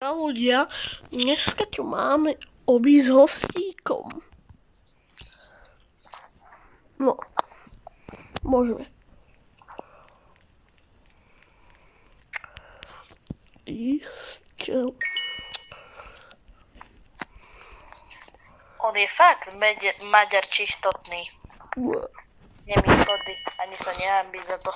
A ľudia, dneska tu máme obísť hostíkom. No, môžeme. Ísť. On je fakt Maďar čistotný. Nemí schody, ani sa nehambí za to.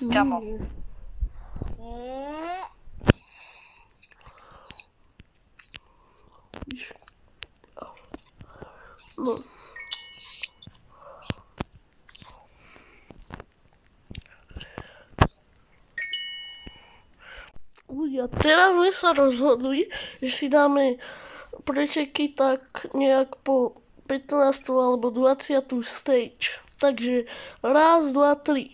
Kamo. No. Ľudia, teraz sme sa rozhodli, že si dáme preteky tak nejak po 15. alebo 20. stage. Takže raz, dva, tri.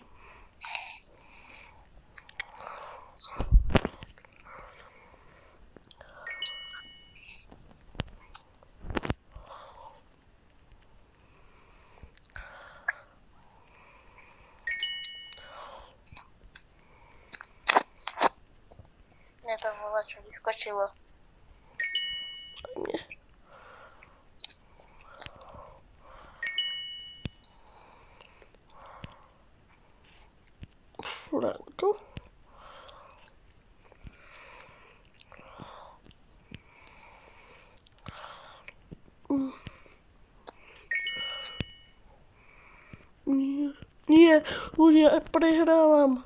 Mne to volá, čo vyskočilo. Nie. Franko. Nie, ľudia, prehrávam.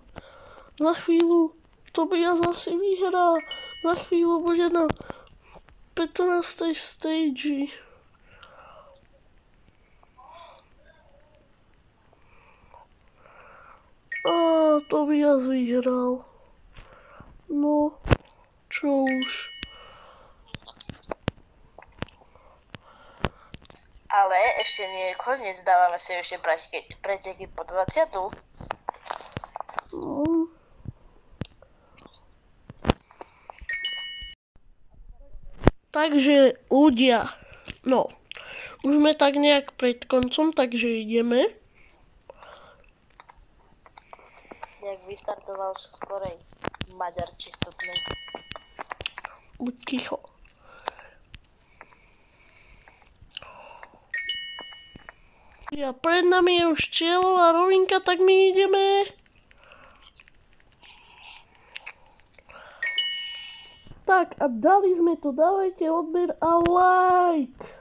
Za chvíľu to by ja zase vyhral. Za chvíľu bude na 15. stage. To by ja vyhral. No, čo už. Ale ešte nie je koniec, dávame si ešte preteky po 20. No. Takže ľudia, no, už sme tak nejak pred koncom, takže ideme. Jak vystartoval skorej Maďar čistotný. Buď ticho. Ja, pred nami je už cieľová rovinka, tak my ideme. Tak a dali sme to, dávajte odber a like.